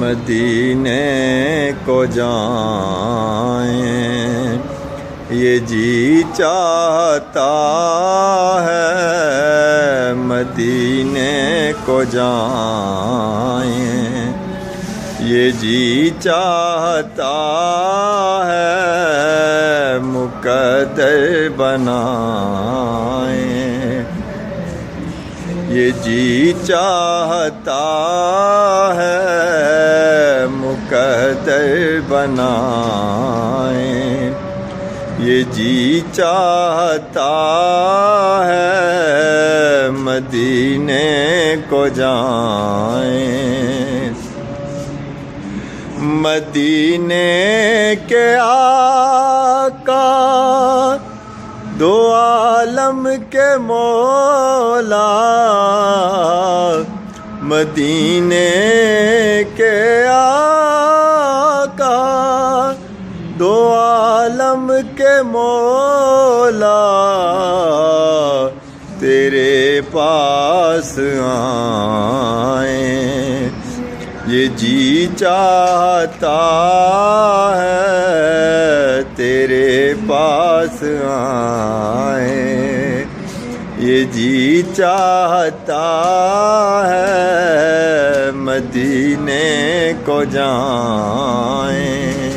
मदीने को जाएं। ये जी चाहता है मदीने को जाएं। ये जी चाहता है मुकद्दर बनाएं। ये जी चाहता है मुकद्दर बनाएं। ये जी चाहता है मदीने को जाएं। मदीने के आका दो आलम के मौला। मदीने के आका दो आलम के मौला तेरे पास आए। ये जी चाहता है तेरे पास आए। ये जी चाहता है मदीने को जाएं।